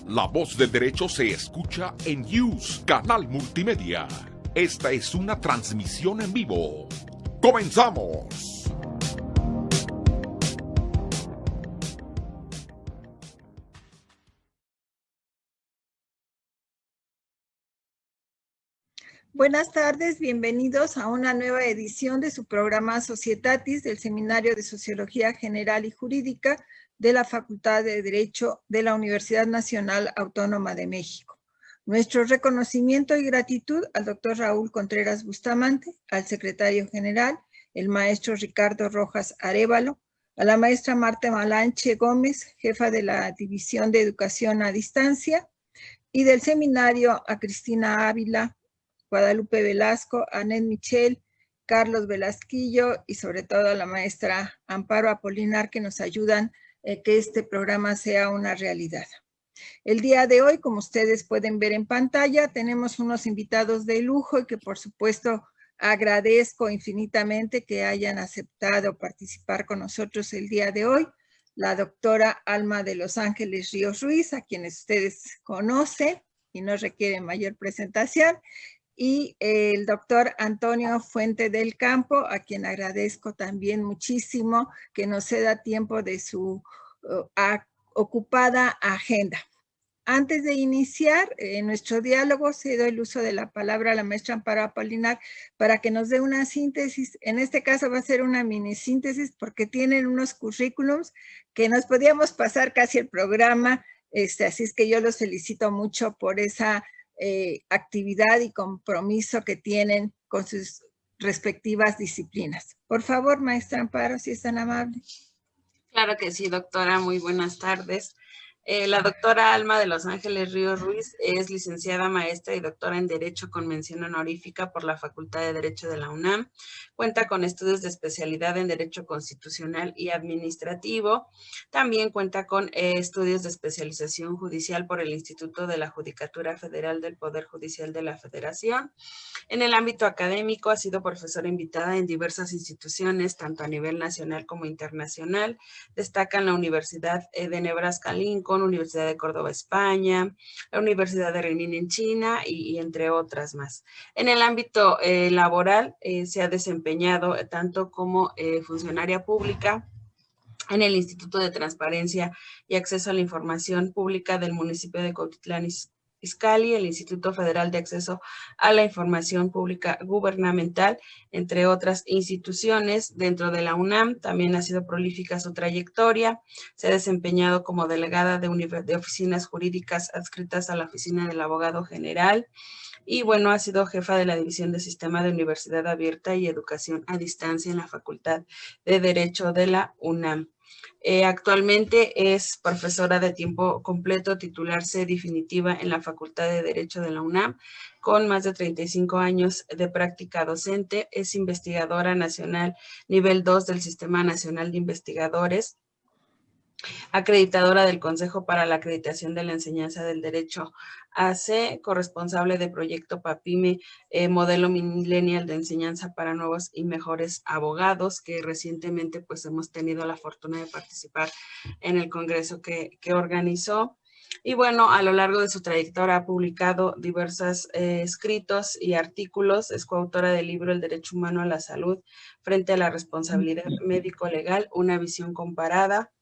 La voz del derecho se escucha en News, canal multimedia. Esta es una transmisión en vivo. ¡Comenzamos! Buenas tardes, bienvenidos a una nueva edición de su programa Societatis del Seminario de Sociología General y Jurídica de la Facultad de Derecho de la Universidad Nacional Autónoma de México. Nuestro reconocimiento y gratitud al doctor Raúl Contreras Bustamante, al secretario general, el maestro Ricardo Rojas Arévalo, a la maestra Marta Malanche Gómez, jefa de la División de Educación a Distancia, y del seminario a Cristina Ávila, Guadalupe Velasco, Anet Michel, Carlos Velasquillo y sobre todo a la maestra Amparo Apolinar que nos ayudan que este programa sea una realidad. El día de hoy, como ustedes pueden ver en pantalla, tenemos unos invitados de lujo y que por supuesto agradezco infinitamente que hayan aceptado participar con nosotros el día de hoy. La doctora Alma de Los Ángeles Ríos Ruiz, a quienes ustedes conocen y no requieren mayor presentación, y el doctor Antonio Fuente del Campo, a quien agradezco también muchísimo que nos ceda tiempo de su ocupada agenda. Antes de iniciar nuestro diálogo, cedo el uso de la palabra a la maestra Amparo Apolinar para que nos dé una síntesis. En este caso va a ser una mini síntesis porque tienen unos currículums que nos podíamos pasar casi el programa, así es que yo los felicito mucho por esa actividad y compromiso que tienen con sus respectivas disciplinas. Por favor, maestra Amparo, si es tan amable. Claro que sí, doctora. Muy buenas tardes. La doctora Alma de Los Ángeles Ríos Ruiz es licenciada, maestra y doctora en Derecho con mención honorífica por la Facultad de Derecho de la UNAM. Cuenta con estudios de especialidad en Derecho Constitucional y Administrativo. También cuenta con estudios de especialización judicial por el Instituto de la Judicatura Federal del Poder Judicial de la Federación. En el ámbito académico ha sido profesora invitada en diversas instituciones, tanto a nivel nacional como internacional. Destaca en la Universidad de Nebraska-Lincoln, Universidad de Córdoba, España, la Universidad de Renmin en China y entre otras más. En el ámbito laboral se ha desempeñado tanto como funcionaria pública en el Instituto de Transparencia y Acceso a la Información Pública del municipio de Cuautitlán Izcalli, el Instituto Federal de Acceso a la Información Pública Gubernamental, entre otras instituciones. Dentro de la UNAM también ha sido prolífica su trayectoria. Se ha desempeñado como delegada de oficinas jurídicas adscritas a la Oficina del Abogado General. Y bueno, ha sido jefa de la División de Sistema de Universidad Abierta y Educación a Distancia en la Facultad de Derecho de la UNAM. Actualmente es profesora de tiempo completo, titular C definitiva en la Facultad de Derecho de la UNAM, con más de 35 años de práctica docente. Es investigadora nacional nivel 2 del Sistema Nacional de Investigadores, acreditadora del Consejo para la Acreditación de la Enseñanza del Derecho AC, corresponsable de proyecto PAPIME, modelo millennial de enseñanza para nuevos y mejores abogados, que recientemente pues hemos tenido la fortuna de participar en el congreso que organizó. Y bueno, a lo largo de su trayectoria ha publicado diversos escritos y artículos. Es coautora del libro El Derecho Humano a la Salud frente a la responsabilidad médico-legal, una visión comparada,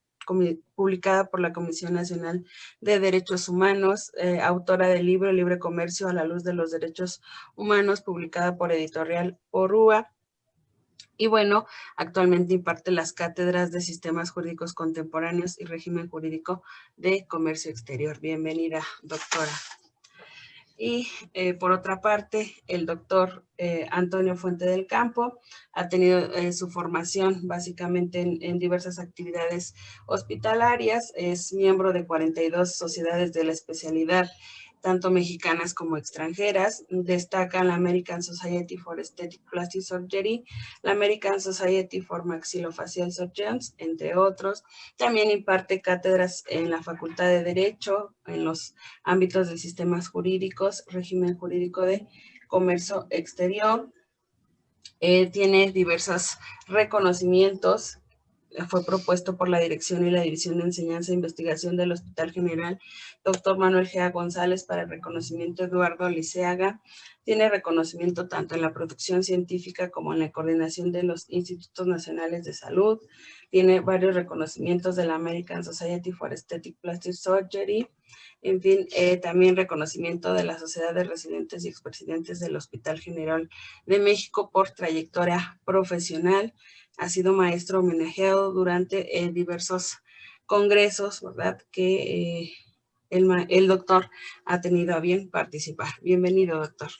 publicada por la Comisión Nacional de Derechos Humanos, autora del libro Libre Comercio a la Luz de los Derechos Humanos, publicada por Editorial Porrúa. Y bueno, actualmente imparte las cátedras de Sistemas Jurídicos Contemporáneos y Régimen Jurídico de Comercio Exterior. Bienvenida, doctora. Y por otra parte, el doctor Antonio Fuente del Campo ha tenido su formación básicamente en diversas actividades hospitalarias. Es miembro de 42 sociedades de la especialidad, tanto mexicanas como extranjeras. Destacan la American Society for Aesthetic Plastic Surgery, la American Society for Maxillofacial Surgeons, entre otros. También imparte cátedras en la Facultad de Derecho, en los ámbitos de sistemas jurídicos, régimen jurídico de comercio exterior. Tiene diversos reconocimientos fue propuesto por la Dirección y la División de Enseñanza e Investigación del Hospital General, doctor Manuel G. González, para el reconocimiento Eduardo Liceaga. Tiene reconocimiento tanto en la producción científica como en la coordinación de los Institutos Nacionales de Salud. Tiene varios reconocimientos de la American Society for Aesthetic Plastic Surgery. En fin, también reconocimiento de la Sociedad de Residentes y Expresidentes del Hospital General de México por trayectoria profesional. Ha sido maestro homenajeado durante diversos congresos, ¿verdad? Que el doctor ha tenido a bien participar. Bienvenido, doctor.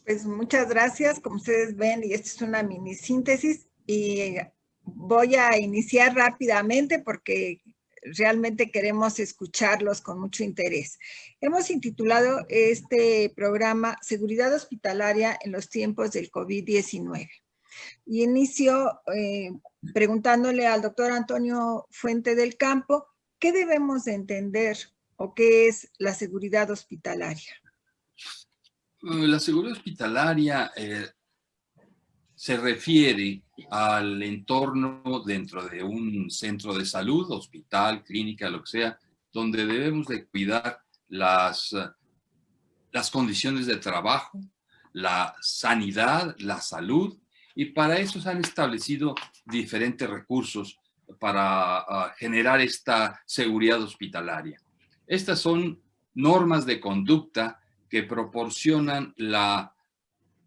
Pues muchas gracias. Como ustedes ven, y esta es una mini síntesis, y voy a iniciar rápidamente porque realmente queremos escucharlos con mucho interés. Hemos intitulado este programa Seguridad Hospitalaria en los tiempos del COVID-19. Y inicio preguntándole al doctor Antonio Fuente del Campo, ¿qué debemos de entender o qué es la seguridad hospitalaria? La seguridad hospitalaria se refiere al entorno dentro de un centro de salud, hospital, clínica, lo que sea, donde debemos de cuidar las condiciones de trabajo, la sanidad, la salud, y para eso se han establecido diferentes recursos para generar esta seguridad hospitalaria. Estas son normas de conducta que proporcionan la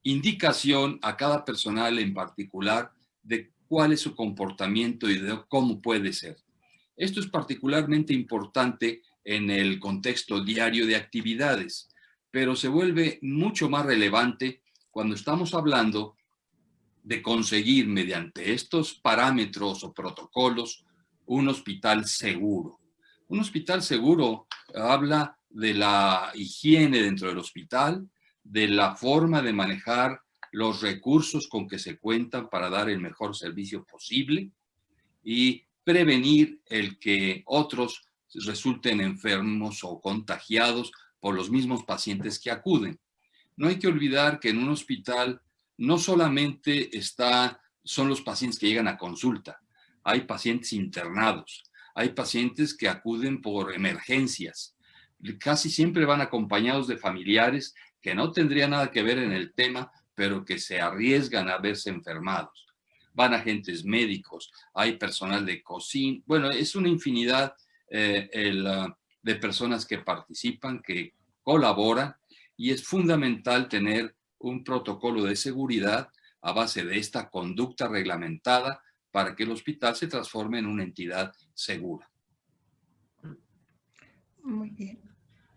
indicación a cada personal en particular de cuál es su comportamiento y de cómo puede ser. Esto es particularmente importante en el contexto diario de actividades, pero se vuelve mucho más relevante cuando estamos hablando de conseguir mediante estos parámetros o protocolos un hospital seguro. Un hospital seguro habla de la higiene dentro del hospital, de la forma de manejar los recursos con que se cuentan para dar el mejor servicio posible y prevenir el que otros resulten enfermos o contagiados por los mismos pacientes que acuden. No hay que olvidar que en un hospital no solamente son los pacientes que llegan a consulta, hay pacientes internados, hay pacientes que acuden por emergencias, casi siempre van acompañados de familiares que no tendrían nada que ver en el tema, pero que se arriesgan a verse enfermados. Van agentes médicos, hay personal de cocina, bueno, es una infinidad de personas que participan, que colaboran, y es fundamental tener un protocolo de seguridad a base de esta conducta reglamentada para que el hospital se transforme en una entidad segura. Muy bien.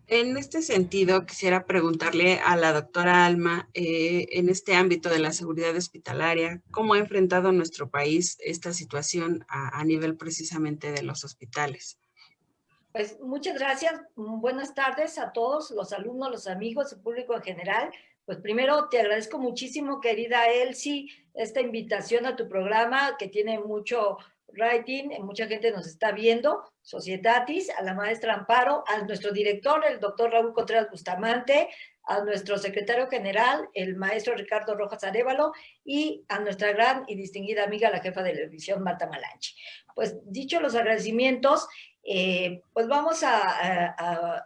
En este sentido, quisiera preguntarle a la doctora Alma, en este ámbito de la seguridad hospitalaria, ¿cómo ha enfrentado nuestro país esta situación a nivel precisamente de los hospitales? Pues muchas gracias, buenas tardes a todos, los alumnos, los amigos, el público en general. Pues primero te agradezco muchísimo, querida Elsie, esta invitación a tu programa que tiene mucho rating, mucha gente nos está viendo, Societatis, a la maestra Amparo, a nuestro director, el doctor Raúl Contreras Bustamante, a nuestro secretario general, el maestro Ricardo Rojas Arévalo, y a nuestra gran y distinguida amiga, la jefa de la división, Marta Malanchi. Pues dicho los agradecimientos, pues vamos a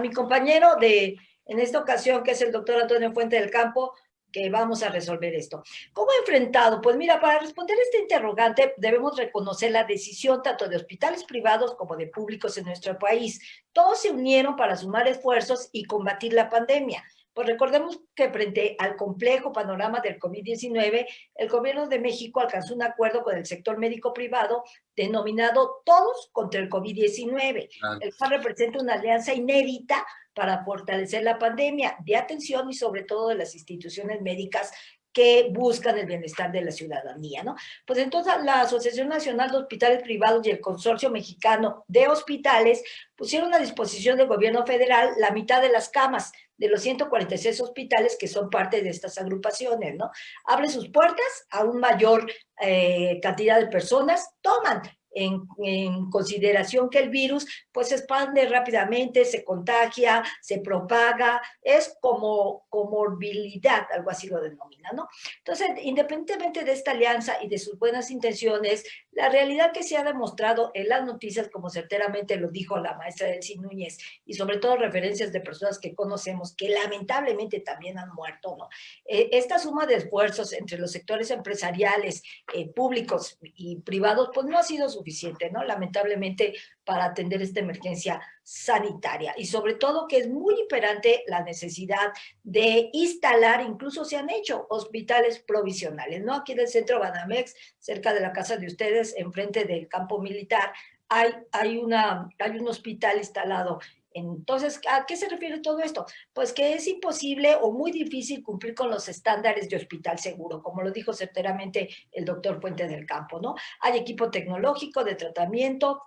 mi compañero en esta ocasión, que es el doctor Antonio Fuente del Campo, que vamos a resolver esto. ¿Cómo ha enfrentado? Pues mira, para responder a este interrogante debemos reconocer la decisión tanto de hospitales privados como de públicos en nuestro país. Todos se unieron para sumar esfuerzos y combatir la pandemia. Pues recordemos que frente al complejo panorama del COVID-19, el gobierno de México alcanzó un acuerdo con el sector médico privado denominado Todos contra el COVID-19, el cual representa una alianza inédita para fortalecer la pandemia de atención y sobre todo de las instituciones médicas que buscan el bienestar de la ciudadanía, ¿no? Pues entonces la Asociación Nacional de Hospitales Privados y el Consorcio Mexicano de Hospitales pusieron a disposición del gobierno federal la mitad de las camas de los 146 hospitales que son parte de estas agrupaciones, ¿no? Abren sus puertas a una mayor cantidad de personas, toman en consideración que el virus pues se expande rápidamente, se contagia, se propaga, es como comorbilidad, algo así lo denomina, ¿no? Entonces, independientemente de esta alianza y de sus buenas intenciones, la realidad que se ha demostrado en las noticias, como certeramente lo dijo la maestra Elsie Núñez, y sobre todo referencias de personas que conocemos, que lamentablemente también han muerto, ¿no? Esta suma de esfuerzos entre los sectores empresariales, públicos y privados, pues no ha sido suficiente, ¿no? Lamentablemente, para atender esta emergencia sanitaria. Y sobre todo que es muy imperante la necesidad de instalar, incluso se han hecho hospitales provisionales, ¿no? Aquí en el centro Banamex, cerca de la casa de ustedes, enfrente del campo militar, hay un hospital instalado. Entonces, ¿a qué se refiere todo esto? Pues que es imposible o muy difícil cumplir con los estándares de hospital seguro, como lo dijo certeramente el doctor Puente del Campo, ¿no? Hay equipo tecnológico de tratamiento,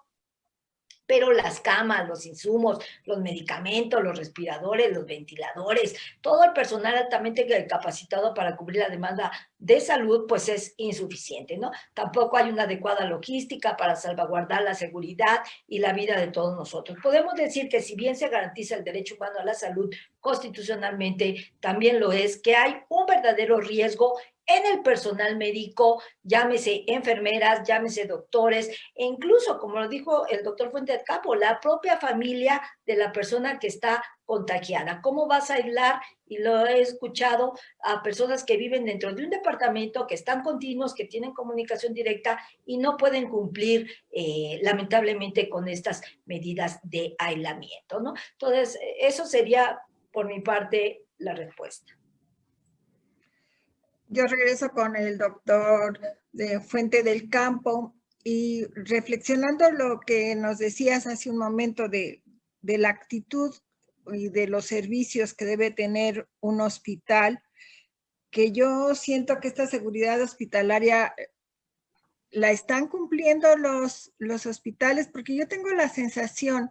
pero las camas, los insumos, los medicamentos, los respiradores, los ventiladores, todo el personal altamente capacitado para cubrir la demanda de salud, pues es insuficiente, ¿no? Tampoco hay una adecuada logística para salvaguardar la seguridad y la vida de todos nosotros. Podemos decir que si bien se garantiza el derecho humano a la salud constitucionalmente, también lo es que hay un verdadero riesgo en el personal médico, llámese enfermeras, llámese doctores, e incluso, como lo dijo el doctor Fuente del Campo, la propia familia de la persona que está contagiada. ¿Cómo vas a aislar? Y lo he escuchado a personas que viven dentro de un departamento, que están continuos, que tienen comunicación directa y no pueden cumplir, lamentablemente, con estas medidas de aislamiento, ¿no? Entonces, eso sería, por mi parte, la respuesta. Yo regreso con el doctor de Fuente del Campo y reflexionando lo que nos decías hace un momento de la actitud y de los servicios que debe tener un hospital, que yo siento que esta seguridad hospitalaria la están cumpliendo los hospitales, porque yo tengo la sensación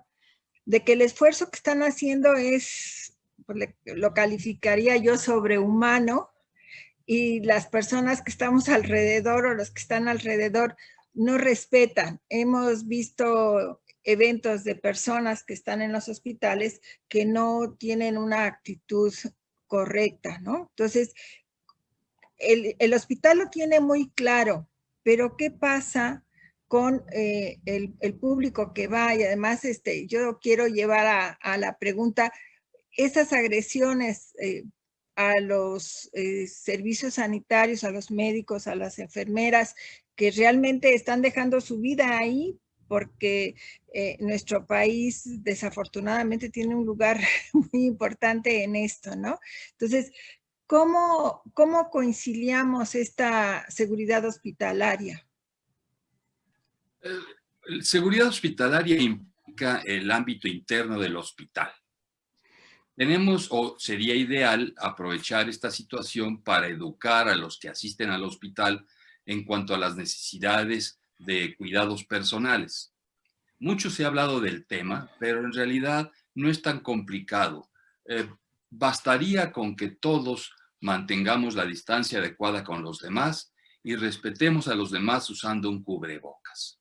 de que el esfuerzo que están haciendo es, pues, lo calificaría yo sobrehumano, y las personas que estamos alrededor o los que están alrededor no respetan. Hemos visto eventos de personas que están en los hospitales que no tienen una actitud correcta, ¿no? Entonces, el hospital lo tiene muy claro, pero ¿qué pasa con el público que va? Y además, yo quiero llevar a la pregunta, esas agresiones a los servicios sanitarios, a los médicos, a las enfermeras, que realmente están dejando su vida ahí, porque nuestro país desafortunadamente tiene un lugar muy importante en esto, ¿no? Entonces, ¿cómo conciliamos esta seguridad hospitalaria? Seguridad hospitalaria implica el ámbito interno del hospital. Tenemos, o sería ideal, aprovechar esta situación para educar a los que asisten al hospital en cuanto a las necesidades de cuidados personales. Mucho se ha hablado del tema, pero en realidad no es tan complicado. Bastaría con que todos mantengamos la distancia adecuada con los demás y respetemos a los demás usando un cubrebocas.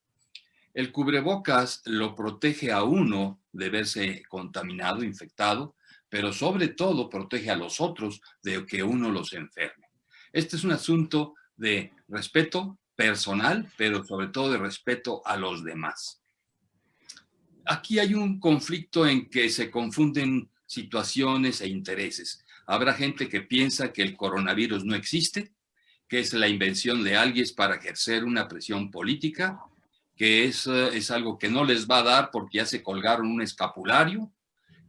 El cubrebocas lo protege a uno de verse contaminado, infectado, pero sobre todo protege a los otros de que uno los enferme. Este es un asunto de respeto personal, pero sobre todo de respeto a los demás. Aquí hay un conflicto en que se confunden situaciones e intereses. Habrá gente que piensa que el coronavirus no existe, que es la invención de alguien para ejercer una presión política, que es algo que no les va a dar porque ya se colgaron un escapulario,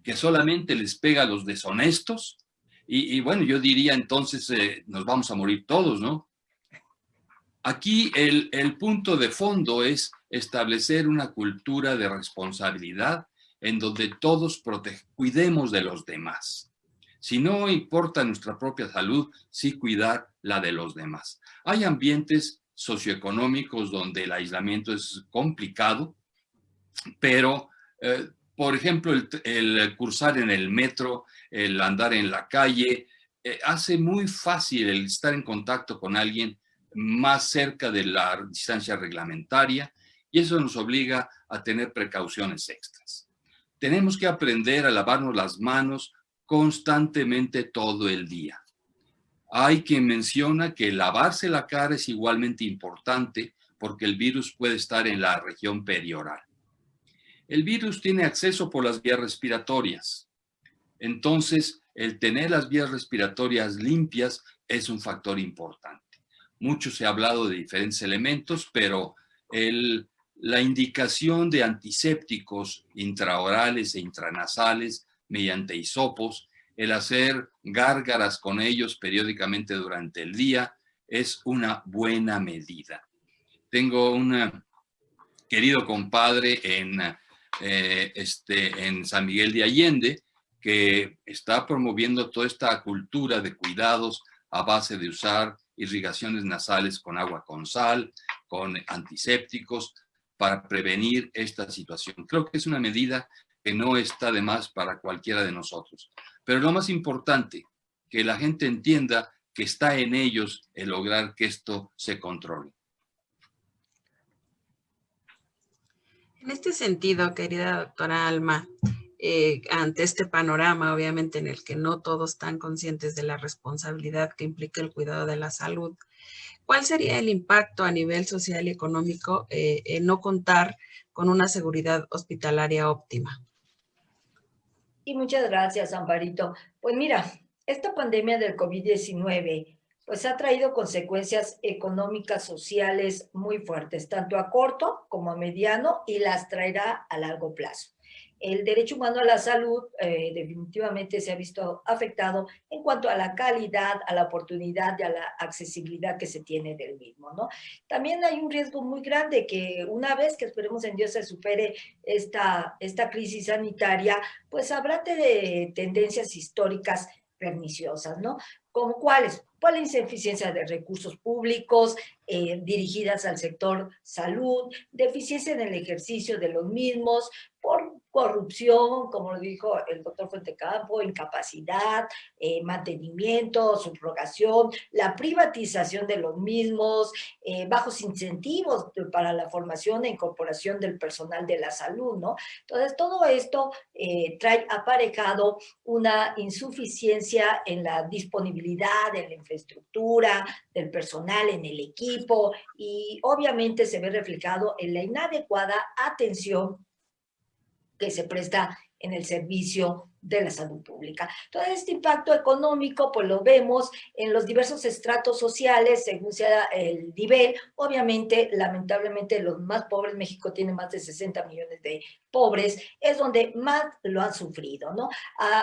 que solamente les pega a los deshonestos, y bueno, yo diría entonces nos vamos a morir todos, ¿no? Aquí el punto de fondo es establecer una cultura de responsabilidad en donde todos cuidemos de los demás. Si no importa nuestra propia salud, sí cuidar la de los demás. Hay ambientes socioeconómicos donde el aislamiento es complicado, pero por ejemplo, el cursar en el metro, el andar en la calle, hace muy fácil el estar en contacto con alguien más cerca de la distancia reglamentaria y eso nos obliga a tener precauciones extras. Tenemos que aprender a lavarnos las manos constantemente todo el día. Hay quien menciona que lavarse la cara es igualmente importante porque el virus puede estar en la región perioral. El virus tiene acceso por las vías respiratorias. Entonces, el tener las vías respiratorias limpias es un factor importante. Mucho se ha hablado de diferentes elementos, pero la indicación de antisépticos intraorales e intranasales mediante hisopos, el hacer gárgaras con ellos periódicamente durante el día, es una buena medida. Tengo un querido compadre en San Miguel de Allende que está promoviendo toda esta cultura de cuidados a base de usar irrigaciones nasales con agua con sal, con antisépticos, para prevenir esta situación. Creo que es una medida que no está de más para cualquiera de nosotros. Pero lo más importante, que la gente entienda que está en ellos el lograr que esto se controle. En este sentido, querida doctora Alma, ante este panorama, obviamente, en el que no todos están conscientes de la responsabilidad que implica el cuidado de la salud, ¿cuál sería el impacto a nivel social y económico en no contar con una seguridad hospitalaria óptima? Y muchas gracias, Amparito. Pues mira, esta pandemia del COVID-19 pues ha traído consecuencias económicas, sociales muy fuertes, tanto a corto como a mediano, y las traerá a largo plazo. El derecho humano a la salud definitivamente se ha visto afectado en cuanto a la calidad, a la oportunidad y a la accesibilidad que se tiene del mismo, ¿no? También hay un riesgo muy grande que una vez que esperemos en Dios se supere esta crisis sanitaria, pues habrá tendencias históricas perniciosas, ¿no? ¿Como cuáles? Pues la insuficiencia de recursos públicos dirigidas al sector salud, deficiencia en el ejercicio de los mismos, por corrupción, como lo dijo el doctor Fuentecampo, incapacidad, mantenimiento, subrogación, la privatización de los mismos, bajos incentivos para la formación e incorporación del personal de la salud, ¿no? Entonces, todo esto trae aparejado una insuficiencia en la disponibilidad, en la infraestructura, del personal, en el equipo, y obviamente se ve reflejado en la inadecuada atención que se presta en el servicio de la salud pública. Todo este impacto económico, pues lo vemos en los diversos estratos sociales, según sea el nivel. Obviamente, lamentablemente, los más pobres, México tiene más de 60 millones de pobres, es donde más lo han sufrido, ¿no?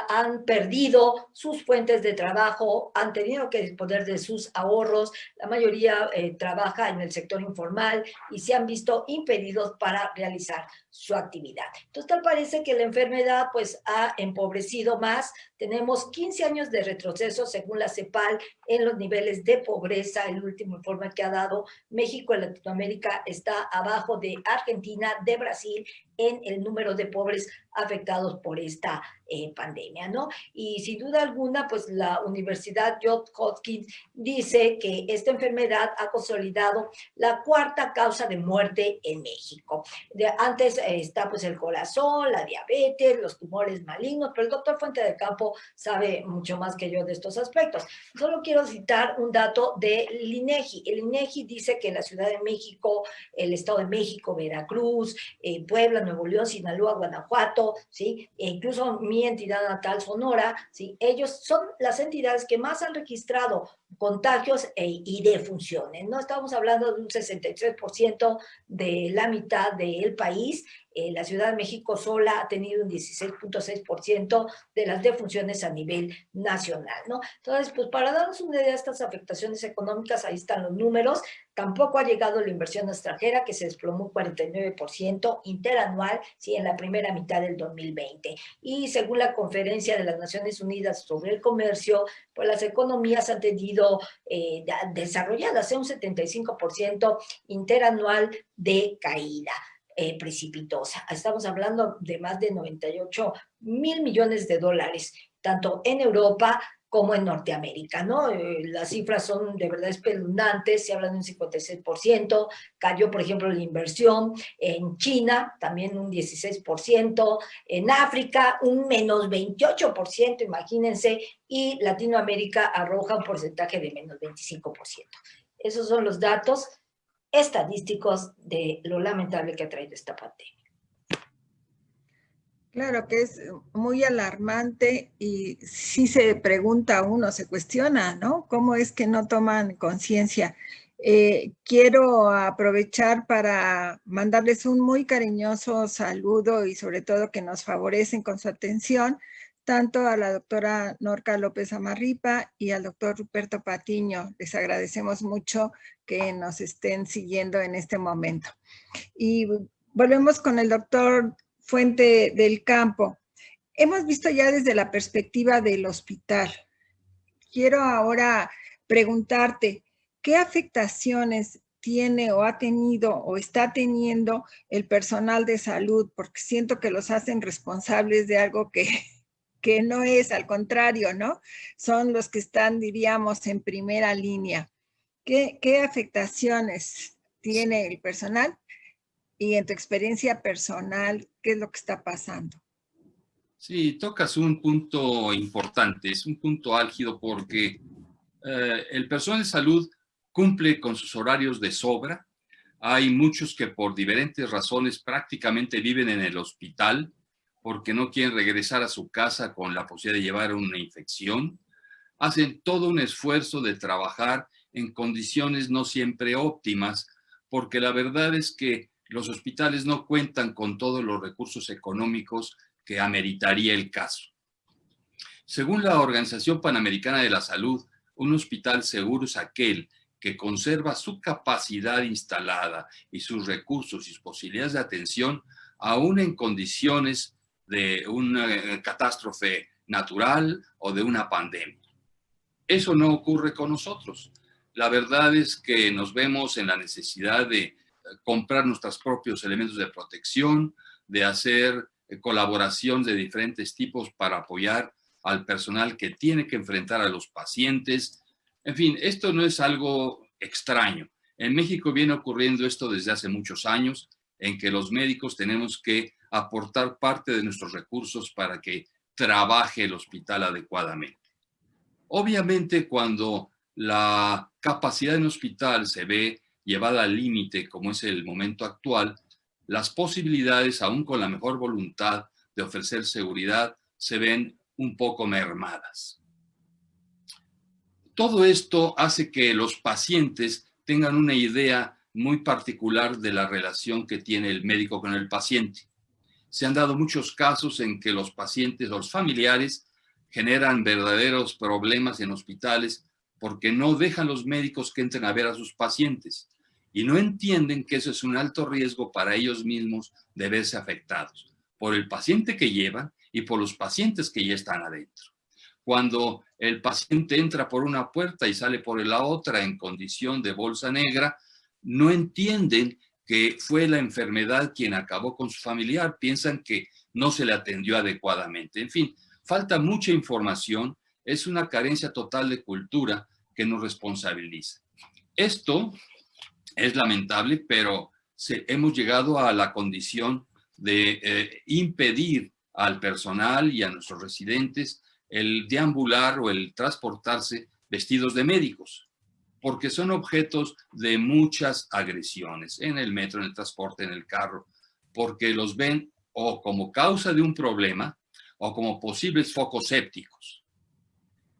Han perdido sus fuentes de trabajo, han tenido que disponer de sus ahorros, la mayoría trabaja en el sector informal y se han visto impedidos para realizar su actividad. Entonces, tal parece que la enfermedad, pues, ha empobrecido más. Tenemos 15 años de retroceso, según la CEPAL, en los niveles de pobreza. El último informe que ha dado México en Latinoamérica está abajo de Argentina, de Brasil, en el número de pobres afectados por esta pandemia, ¿no? Y sin duda alguna, pues la Universidad Johns Hopkins dice que esta enfermedad ha consolidado la cuarta causa de muerte en México. Antes está pues el corazón, la diabetes, los tumores malignos, pero el doctor Fuentecampo sabe mucho más que yo de estos aspectos. Solo quiero citar un dato del INEGI. El INEGI dice que la Ciudad de México, el Estado de México, Veracruz, Puebla, Nuevo León, Sinaloa, Guanajuato, ¿sí? E incluso mi entidad natal, Sonora, ¿sí? Ellos son las entidades que más han registrado contagios y defunciones, ¿no? Estamos hablando de un 63% de la mitad del país. La Ciudad de México sola ha tenido un 16.6% de las defunciones a nivel nacional, ¿no? Entonces, pues para darnos una idea de estas afectaciones económicas, ahí están los números. Tampoco ha llegado la inversión extranjera, que se desplomó un 49% interanual, ¿sí? En la primera mitad del 2020. Y según la Conferencia de las Naciones Unidas sobre el Comercio, pues las economías han tenido desarrolladas un 75% interanual de caída precipitosa. Estamos hablando de más de 98 mil millones de dólares, tanto en Europa como en Norteamérica, ¿no? Las cifras son de verdad espeluznantes, se habla de un 56%, cayó, por ejemplo, la inversión en China, también un 16%, en África un menos 28%, imagínense, y Latinoamérica arroja un porcentaje de menos 25%. Esos son los datos estadísticos de lo lamentable que ha traído esta pandemia. Claro que es muy alarmante y sí se pregunta uno, se cuestiona, ¿no? ¿Cómo es que no toman conciencia? Quiero aprovechar para mandarles un muy cariñoso saludo y sobre todo que nos favorecen con su atención, tanto a la doctora Norca López Amarripa y al doctor Ruperto Patiño. Les agradecemos mucho que nos estén siguiendo en este momento. Y volvemos con el doctor Fuente del Campo. Hemos visto ya desde la perspectiva del hospital. Quiero ahora preguntarte, ¿qué afectaciones tiene o ha tenido o está teniendo el personal de salud? Porque siento que los hacen responsables de algo que no es, al contrario, ¿no? Son los que están, diríamos, en primera línea. ¿Qué afectaciones tiene el personal? Y en tu experiencia personal, ¿qué es lo que está pasando? Sí, tocas un punto importante, es un punto álgido porque el personal de salud cumple con sus horarios de sobra. Hay muchos que por diferentes razones prácticamente viven en el hospital porque no quieren regresar a su casa con la posibilidad de llevar una infección. Hacen todo un esfuerzo de trabajar en condiciones no siempre óptimas, porque la verdad es que los hospitales no cuentan con todos los recursos económicos que ameritaría el caso. Según la Organización Panamericana de la Salud, un hospital seguro es aquel que conserva su capacidad instalada y sus recursos y sus posibilidades de atención, aún en condiciones de una catástrofe natural o de una pandemia. Eso no ocurre con nosotros. La verdad es que nos vemos en la necesidad de comprar nuestros propios elementos de protección, de hacer colaboración de diferentes tipos para apoyar al personal que tiene que enfrentar a los pacientes. En fin, esto no es algo extraño. En México viene ocurriendo esto desde hace muchos años, en que los médicos tenemos que aportar parte de nuestros recursos para que trabaje el hospital adecuadamente. Obviamente, cuando la capacidad de un hospital se ve llevada al límite, como es el momento actual, las posibilidades, aún con la mejor voluntad de ofrecer seguridad, se ven un poco mermadas. Todo esto hace que los pacientes tengan una idea muy particular de la relación que tiene el médico con el paciente. Se han dado muchos casos en que los pacientes o los familiares generan verdaderos problemas en hospitales porque no dejan los médicos que entren a ver a sus pacientes y no entienden que eso es un alto riesgo para ellos mismos de verse afectados por el paciente que llevan y por los pacientes que ya están adentro. Cuando el paciente entra por una puerta y sale por la otra en condición de bolsa negra, no entienden que fue la enfermedad quien acabó con su familiar, piensan que no se le atendió adecuadamente. En fin, falta mucha información, es una carencia total de cultura que nos responsabiliza. Esto es lamentable, pero hemos llegado a la condición de impedir al personal y a nuestros residentes el deambular o el transportarse vestidos de médicos, porque son objetos de muchas agresiones en el metro, en el transporte, en el carro, porque los ven o como causa de un problema o como posibles focos sépticos.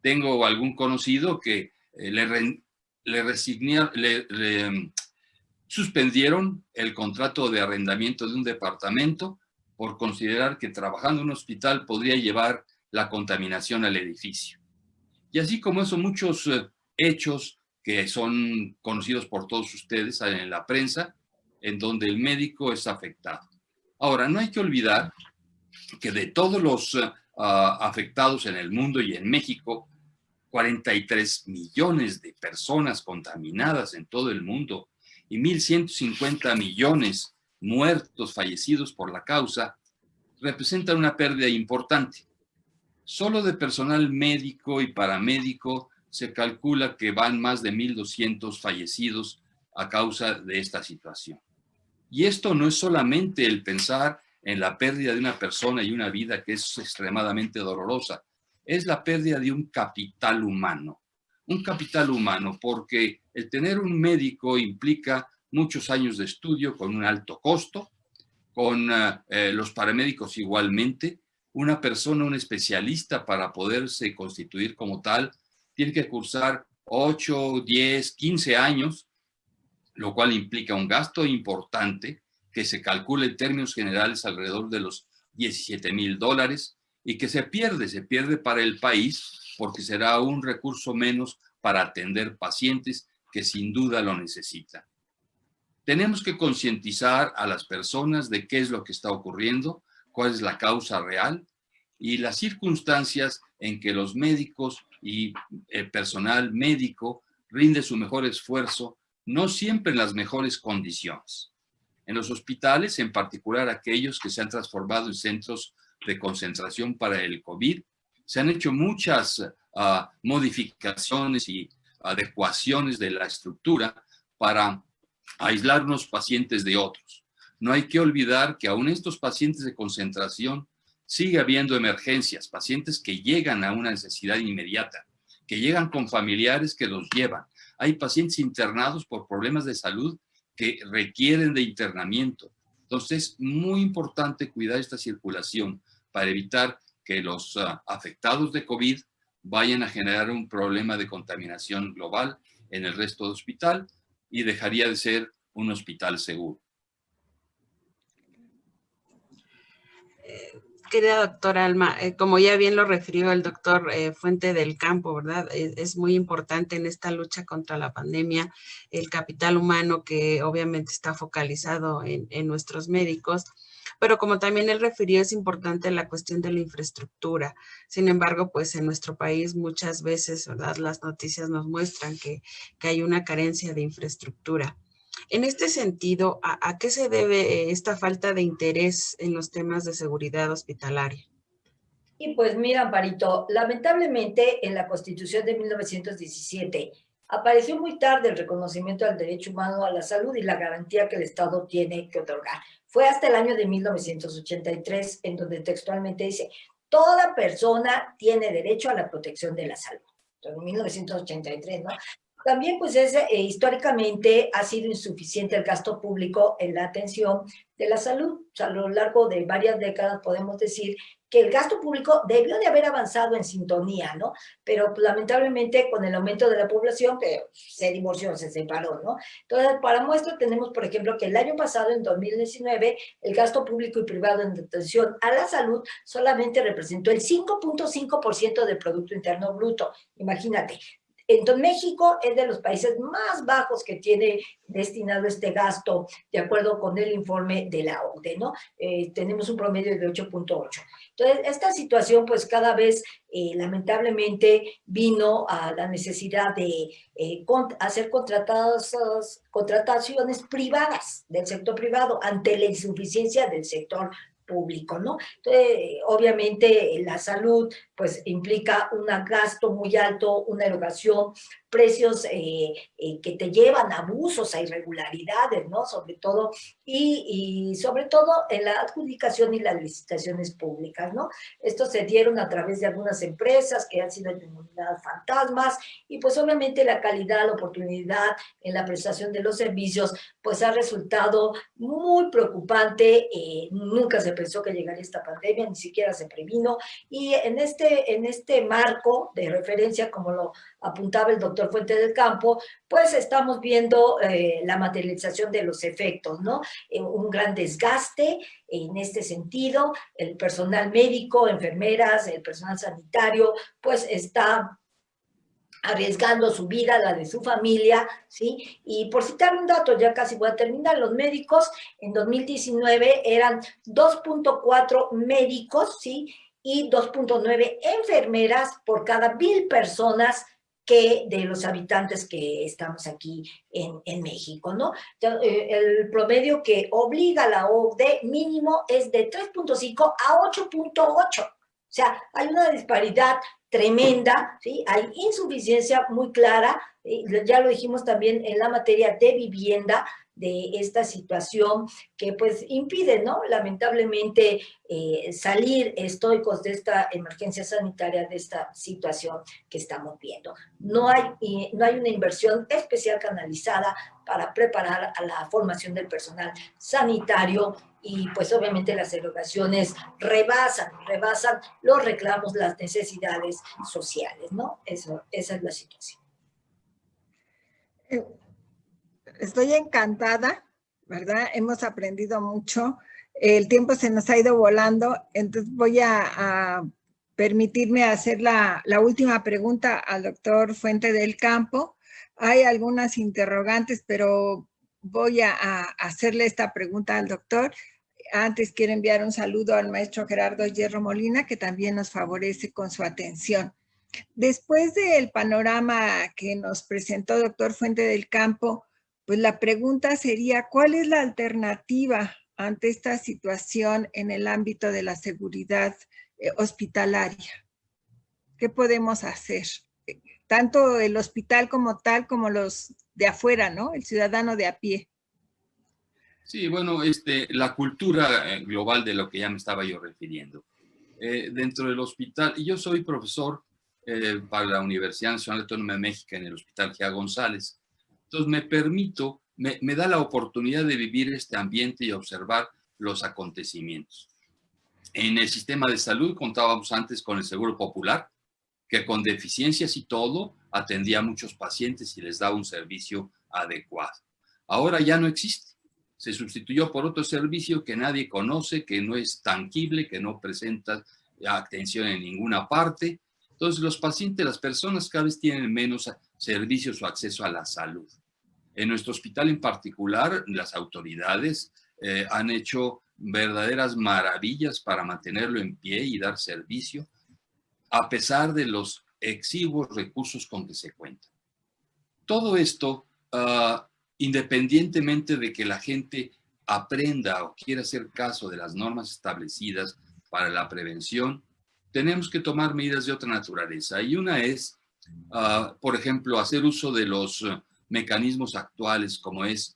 Tengo algún conocido que le suspendieron el contrato de arrendamiento de un departamento por considerar que trabajando en un hospital podría llevar la contaminación al edificio. Y así como eso, muchos hechos que son conocidos por todos ustedes en la prensa, en donde el médico es afectado. Ahora, no hay que olvidar que de todos los afectados en el mundo y en México, 43 millones de personas contaminadas en todo el mundo y 1.150 millones muertos, fallecidos por la causa, representan una pérdida importante. Solo de personal médico y paramédico se calcula que van más de 1,200 fallecidos a causa de esta situación. Y esto no es solamente el pensar en la pérdida de una persona y una vida que es extremadamente dolorosa, es la pérdida de un capital humano. Un capital humano, porque el tener un médico implica muchos años de estudio con un alto costo, con los paramédicos igualmente. Una persona, un especialista para poderse constituir como tal, tiene que cursar 8, 10, 15 años, lo cual implica un gasto importante que se calcula en términos generales alrededor de los $17,000 y que se pierde para el país porque será un recurso menos para atender pacientes que sin duda lo necesitan. Tenemos que concientizar a las personas de qué es lo que está ocurriendo, cuál es la causa real y las circunstancias en que los médicos y el personal médico rinde su mejor esfuerzo, no siempre en las mejores condiciones. En los hospitales, en particular aquellos que se han transformado en centros de concentración para el COVID, se han hecho muchas modificaciones y adecuaciones de la estructura para aislar unos pacientes de otros. No hay que olvidar que aún estos pacientes de concentración sigue habiendo emergencias, pacientes que llegan a una necesidad inmediata, que llegan con familiares que los llevan. Hay pacientes internados por problemas de salud que requieren de internamiento. Entonces, es muy importante cuidar esta circulación para evitar que los afectados de COVID vayan a generar un problema de contaminación global en el resto del hospital y dejaría de ser un hospital seguro. Querida doctora Alma, como ya bien lo refirió el doctor Fuente del Campo, ¿verdad? Es muy importante en esta lucha contra la pandemia el capital humano que obviamente está focalizado en nuestros médicos, pero como también él refirió, es importante la cuestión de la infraestructura. Sin embargo, pues en nuestro país muchas veces, ¿verdad? Las noticias nos muestran que hay una carencia de infraestructura. En este sentido, ¿a qué se debe esta falta de interés en los temas de seguridad hospitalaria? Y pues mira, Amparito, lamentablemente en la Constitución de 1917 apareció muy tarde el reconocimiento al derecho humano a la salud y la garantía que el Estado tiene que otorgar. Fue hasta el año de 1983 en donde textualmente dice, toda persona tiene derecho a la protección de la salud. Entonces, en 1983, ¿no? También, pues, históricamente ha sido insuficiente el gasto público en la atención de la salud. O sea, a lo largo de varias décadas podemos decir que el gasto público debió de haber avanzado en sintonía, ¿no? Pero pues, lamentablemente con el aumento de la población, que se divorció, se separó, ¿no? Entonces, para muestra tenemos, por ejemplo, que el año pasado, en 2019, el gasto público y privado en atención a la salud solamente representó el 5.5% del Producto Interno Bruto. Imagínate. Entonces, México es de los países más bajos que tiene destinado este gasto, de acuerdo con el informe de la OCDE, ¿no? Tenemos un promedio de 8.8. Entonces, esta situación, pues, cada vez, lamentablemente, vino a la necesidad de hacer contrataciones privadas del sector privado ante la insuficiencia del sector público, ¿no? Entonces, obviamente, la salud, pues, implica un gasto muy alto, una erogación, precios que te llevan a abusos, a irregularidades, ¿no? Sobre todo, y sobre todo en la adjudicación y las licitaciones públicas, ¿no? Estos se dieron a través de algunas empresas que han sido denominadas fantasmas, y pues obviamente la calidad, la oportunidad en la prestación de los servicios, pues ha resultado muy preocupante. Nunca se pensó que llegaría esta pandemia, ni siquiera se previno, y en este marco de referencia, como lo apuntaba el doctor Fuente del Campo, pues estamos viendo la materialización de los efectos, ¿no? Un gran desgaste en este sentido, el personal médico, enfermeras, el personal sanitario, pues está arriesgando su vida, la de su familia, ¿sí? Y por citar un dato, ya casi voy a terminar, los médicos en 2019 eran 2.4 médicos, ¿sí? Y 2.9 enfermeras por cada 1,000 personas que de los habitantes que estamos aquí en México, ¿no? El promedio que obliga la OCDE mínimo es de 3.5 a 8.8. O sea, hay una disparidad tremenda, ¿sí? Hay insuficiencia muy clara, ya lo dijimos también en la materia de vivienda, de esta situación que pues impide, ¿no? Lamentablemente salir estoicos de esta emergencia sanitaria, de esta situación que estamos viendo. No hay una inversión especial canalizada para preparar a la formación del personal sanitario y pues obviamente las erogaciones rebasan los reclamos, las necesidades sociales, ¿no? Esa es la situación. Estoy encantada, ¿verdad? Hemos aprendido mucho. El tiempo se nos ha ido volando, entonces voy a permitirme hacer la última pregunta al doctor Fuente del Campo. Hay algunas interrogantes, pero voy a hacerle esta pregunta al doctor. Antes quiero enviar un saludo al maestro Gerardo Hierro Molina, que también nos favorece con su atención. Después del panorama que nos presentó doctor Fuente del Campo, pues la pregunta sería, ¿cuál es la alternativa ante esta situación en el ámbito de la seguridad hospitalaria? ¿Qué podemos hacer? Tanto el hospital como tal, como los de afuera, ¿no? El ciudadano de a pie. Sí, bueno, la cultura global de lo que ya me estaba yo refiriendo. Dentro del hospital, y yo soy profesor para la Universidad Nacional Autónoma de México en el Hospital G.A. González. Entonces me da la oportunidad de vivir este ambiente y observar los acontecimientos. En el sistema de salud contábamos antes con el Seguro Popular, que con deficiencias y todo atendía a muchos pacientes y les daba un servicio adecuado. Ahora ya no existe. Se sustituyó por otro servicio que nadie conoce, que no es tangible, que no presenta atención en ninguna parte. Entonces los pacientes, las personas cada vez tienen menos servicios o acceso a la salud. En nuestro hospital en particular, las autoridades han hecho verdaderas maravillas para mantenerlo en pie y dar servicio, a pesar de los exiguos recursos con que se cuenta. Todo esto, independientemente de que la gente aprenda o quiera hacer caso de las normas establecidas para la prevención, tenemos que tomar medidas de otra naturaleza. Y una es, por ejemplo, hacer uso de los mecanismos actuales como es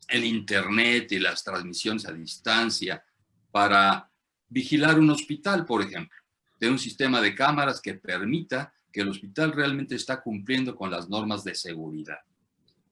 el Internet y las transmisiones a distancia para vigilar un hospital, por ejemplo. De un sistema de cámaras que permita que el hospital realmente está cumpliendo con las normas de seguridad.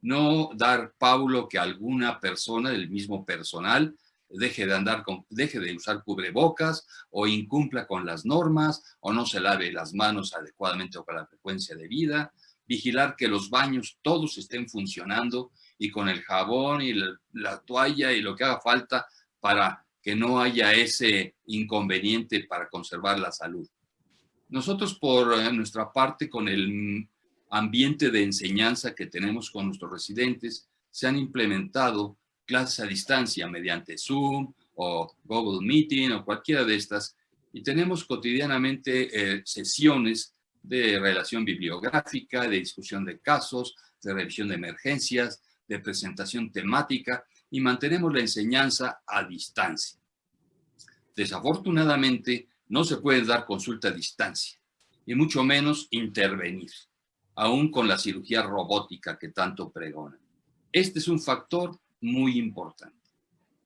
No dar pábulo que alguna persona del mismo personal deje de usar cubrebocas o incumpla con las normas o no se lave las manos adecuadamente o con la frecuencia debida. Vigilar que los baños todos estén funcionando y con el jabón y la toalla y lo que haga falta para que no haya ese inconveniente para conservar la salud. Nosotros, por nuestra parte, con el ambiente de enseñanza que tenemos con nuestros residentes, se han implementado clases a distancia mediante Zoom o Google Meeting o cualquiera de estas, y tenemos cotidianamente sesiones de relación bibliográfica, de discusión de casos, de revisión de emergencias, de presentación temática, y mantenemos la enseñanza a distancia. Desafortunadamente, no se puede dar consulta a distancia, y mucho menos intervenir, aún con la cirugía robótica que tanto pregonan. Este es un factor muy importante,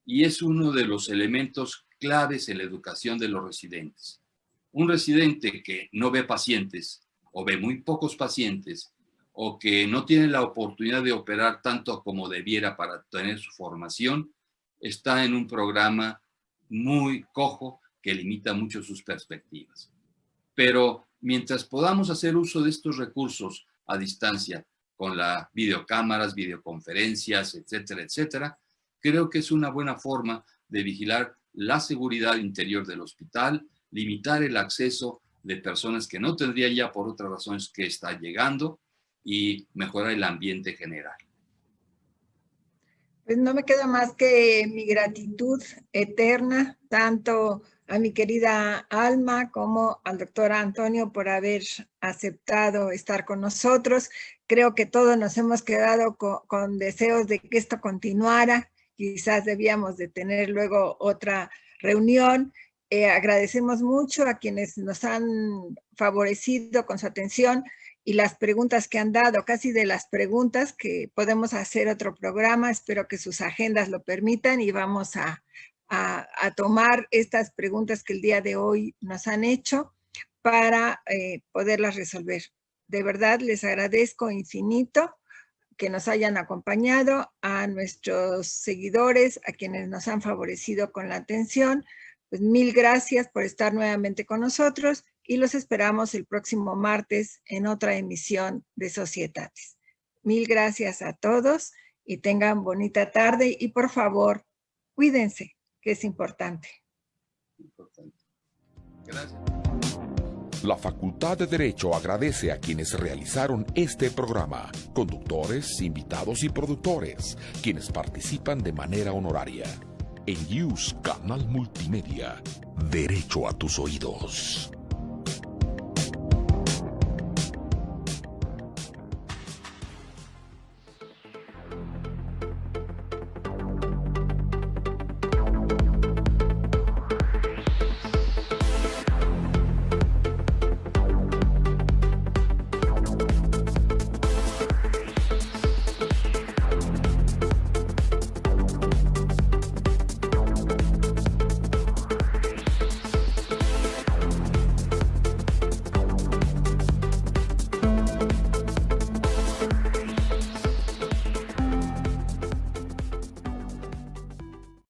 y es uno de los elementos claves en la educación de los residentes. Un residente que no ve pacientes, o ve muy pocos pacientes, o que no tiene la oportunidad de operar tanto como debiera para tener su formación, está en un programa muy cojo que limita mucho sus perspectivas. Pero mientras podamos hacer uso de estos recursos a distancia, con las videocámaras, videoconferencias, etcétera, etcétera, creo que es una buena forma de vigilar la seguridad interior del hospital, limitar el acceso de personas que no tendrían ya por otras razones que estar llegando y mejorar el ambiente general. Pues no me queda más que mi gratitud eterna, tanto a mi querida Alma como al doctor Antonio por haber aceptado estar con nosotros. Creo que todos nos hemos quedado con deseos de que esto continuara. Quizás debíamos de tener luego otra reunión Agradecemos mucho a quienes nos han favorecido con su atención y las preguntas que han dado, casi de las preguntas que podemos hacer otro programa. Espero que sus agendas lo permitan y vamos a tomar estas preguntas que el día de hoy nos han hecho para poderlas resolver. De verdad, les agradezco infinito que nos hayan acompañado, a nuestros seguidores, a quienes nos han favorecido con la atención. Pues mil gracias por estar nuevamente con nosotros y los esperamos el próximo martes en otra emisión de Societatis. Mil gracias a todos y tengan bonita tarde y por favor, cuídense, que es importante. Gracias. La Facultad de Derecho agradece a quienes realizaron este programa, conductores, invitados y productores, quienes participan de manera honoraria. En News Canal Multimedia, derecho a tus oídos.